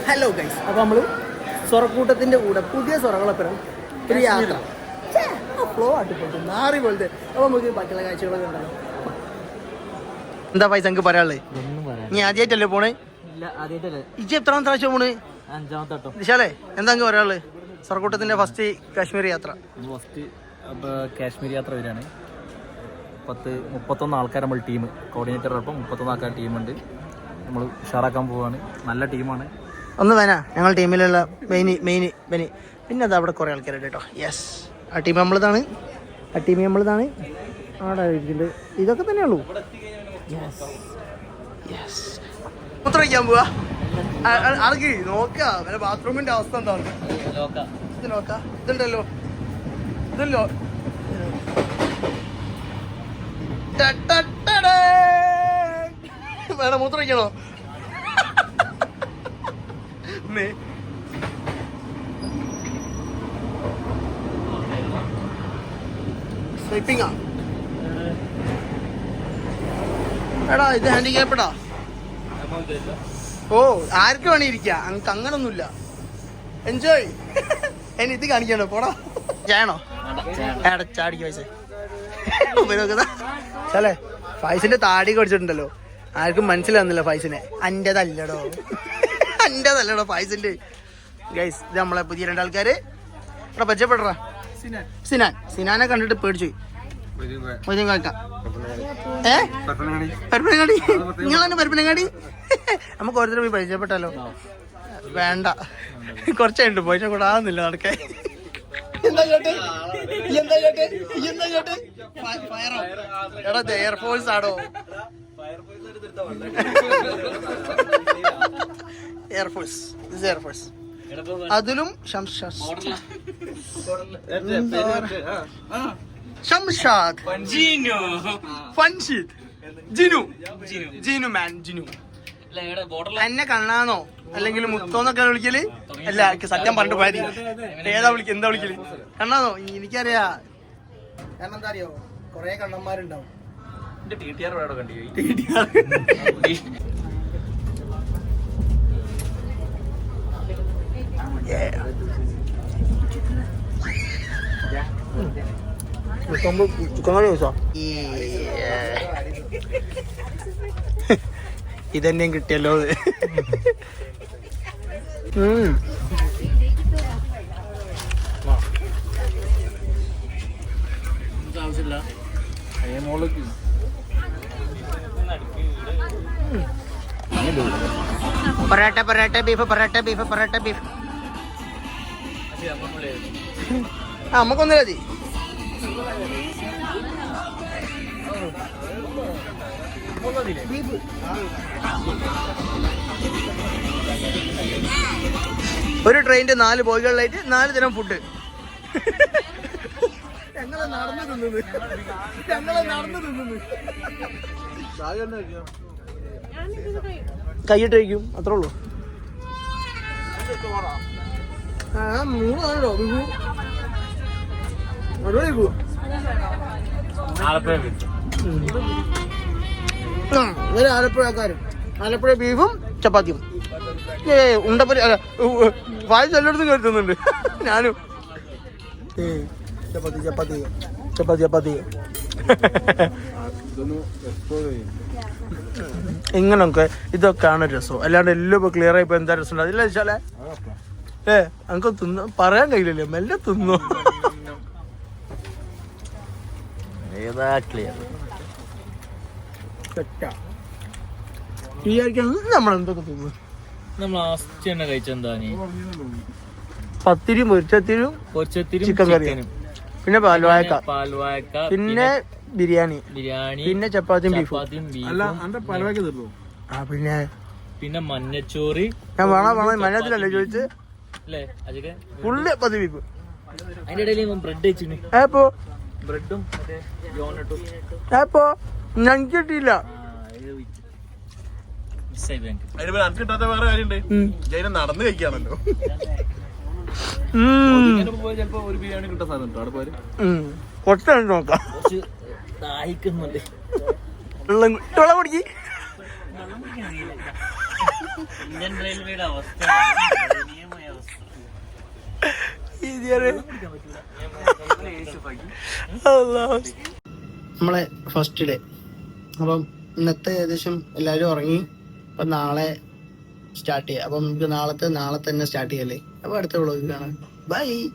Hello guys, അപ്പോൾ നമ്മൾ സ്വറക്കൂട്ടത്തിൻ്റെ കൂടെ പുതിയ സ്വറകളൊപ്പം ഒരു യാത്ര ഫ്ലോ ആട്ടിപ്പോട്ട് നാറി പോലത്തെ. അപ്പോൾ നമുക്ക് ബാക്കിയുള്ള കാഴ്ചകളൊക്കെ ഉണ്ടല്ലോ. എന്താ പൈസ എനിക്ക് പറയാനുള്ളത്? നീ ആദ്യമായിട്ടല്ലേ പോണേ? ഇജ്ജ് എത്രാം പ്രാവശ്യം പോണ്? 5ാമത്തെ. വിശാലേ എന്താ എനിക്ക് പറയാനുള്ളത്? സ്വറക്കൂട്ടത്തിൻ്റെ ഫസ്റ്റ് കാശ്മീർ യാത്ര. ഫസ്റ്റ് കാശ്മീർ യാത്ര വരികയാണ്. 31 ആൾക്കാർ നമ്മൾ ടീം കോർഡിനേറ്ററോടൊപ്പം 31 ആൾക്കാർ ടീമുണ്ട്. നമ്മൾ ഉഷാറാക്കാൻ പോവാണ്. നല്ല ടീമാണ്. ഒന്ന് വേന ഞങ്ങൾ ടീമിലുള്ള മെയിന് പിന്നെ അത് അവിടെ കുറേ ആൾക്കാരുണ്ട് കേട്ടോ. യെസ്, ആ ടീം നമ്മളതാണ്. അവിടെ ഇരിക്കുന്നുണ്ട്. ഇതൊക്കെ തന്നെ ഉള്ളൂ. യെസ് മൂത്രം വയ്ക്കാൻ പോവാ. ആൾക്ക് നോക്കാം വല്ല ബാത്റൂമിന്റെ അവസ്ഥ എന്താണ് നോക്കാം. ഇതുണ്ടല്ലോ ഇതല്ലോ വേണം മൂത്രം വയ്ക്കണോ? സ്ലീപ്പിംഗാ എടാ, ഇത് ഹാൻഡിക്യാപ്പെടാ. ഓ ആർക്ക് വേണേ ഇരിക്ക, അങ്ങക്ക് അങ്ങനൊന്നുമില്ല. എൻജോയ്. എന്നെ ഇത് കാണിക്കണോ? പോടാ ചായണോ? ചാടിക്ക് പൈസ ചലേ. ഫൈസിന്റെ താടി കടിച്ചിട്ടുണ്ടല്ലോ, ആർക്കും മനസ്സിലാവുന്നില്ല ഫൈസിനെ. അൻ്റെതല്ലടോ ഫൈസിന്റെ. ഗൈസ്, ഇത് നമ്മളെ പുതിയ 2 ആൾക്കാര്. ഇവിടെ പരിചയപ്പെടറാ. സിനാനെ കണ്ടിട്ട് പേടിച്ചു. നിങ്ങളെന്നെ പരപ്പനങ്ങാടി. നമുക്ക് ഓരോരുത്തരും പോയി പരിചയപ്പെട്ടാലോ? വേണ്ട, കുറച്ചായിട്ട് പോയിട്ട് കൂടെ ആവുന്നില്ല നടക്കാൻ. എടാ എയർഫോഴ്സ് ആടോ. എയർഫോഴ്സ് അതിലും ഷംഷാദ്, ഫൻഷീദ്, ജിനു മാൻ. എന്നെ കണ്ണാന്നോ അല്ലെങ്കിൽ മുത്തോന്നൊക്കെ വിളിക്കല്? അല്ല, സത്യം പറഞ്ഞിട്ട് പോയത്. ഏതാ വിളിക്ക, എന്താ വിളിക്കല്? കണ്ണാന്നോ? എനിക്കറിയാ. കാരണം എന്താ അറിയോ, കൊറേ കണ്ണന്മാരുണ്ടാവും. ഇതന്നെയും കിട്ടിയല്ലോ. പൊറോട്ട ബീഫ്. നമുക്കൊന്നില്ല മതി. ഒരു ട്രെയിനിന്റെ 4 ബോഗികളിലായിട്ട് 4 തരം ഫുഡ്. ഞങ്ങളെ നടന്നു തിന്നുന്നു. കൈയിട്ട് കഴിക്കും, അത്രേ ഉള്ളൂ. 3 ആണല്ലോ ബിബു. ഇവര് ആലപ്പുഴക്കാരും. ആലപ്പുഴ ബീഫും ചപ്പാത്തിയും. ഉണ്ടപ്പരി വായിച്ച് എല്ലായിടത്തും കയറ്റുന്നുണ്ട്. ഞാനും ചപ്പാത്തി. ഇങ്ങനൊക്കെ ഇതൊക്കെയാണ് രസം. അല്ലാണ്ട് എല്ലാം ഇപ്പൊ ക്ലിയർ ആയിപ്പോ എന്താ രസം ഉണ്ടാവില്ല വെച്ചാലേ. നമുക്ക് തിന്ന പറയാൻ കഴിയില്ലല്ലോ, മെല്ലെ തിന്നു. ഏതാ ക്ലിയർ നമ്മളെന്തൊക്കെ തിന്നു. പത്തിരിയും പൊരിച്ചത്തിരും ചിക്കൻ കറിയും, പിന്നെ പാൽവായക്ക, പിന്നെ ബിരിയാണി, പിന്നെ ചപ്പാത്തിയും ബീഫും. പിന്നെ മഞ്ഞച്ചോറ്. ഞാൻ വേണോ മഞ്ഞത്തിലല്ലേ ചോദിച്ച്. ഫുള്ള് ചപ്പാത്തി ബീഫ്. അതിന്റെ ഇടയിൽ ബ്രെഡ് വെച്ചിന്. ബ്രെഡും ഞങ്ങൾക്ക് കിട്ടിയില്ല. കിട്ടാത്ത വേറെ കാര്യണ്ട്, നടന്നു കഴിക്കാണല്ലോ. ചിലപ്പോ ഒരു ബിരിയാണി കിട്ടാൻ സാധനം അവിടെ പോര്. കുറച്ച് നോക്കാം. ദാഹിക്കുന്നുണ്ട്. വെള്ളം കുടിക്ക്. ഇന്ത്യൻ റെയിൽവേയുടെ അവസ്ഥ നമ്മളെ ഫസ്റ്റ് ഡേ. അപ്പം ഇന്നത്തെ ഏകദേശം എല്ലാവരും ഉറങ്ങി. അപ്പം നാളെ സ്റ്റാർട്ട് ചെയ്യാം. അപ്പം നമുക്ക് നാളെ തന്നെ സ്റ്റാർട്ട് ചെയ്യല്ലേ. അപ്പൊ അടുത്ത വ്ളോഗ് കാണാം. ബൈ.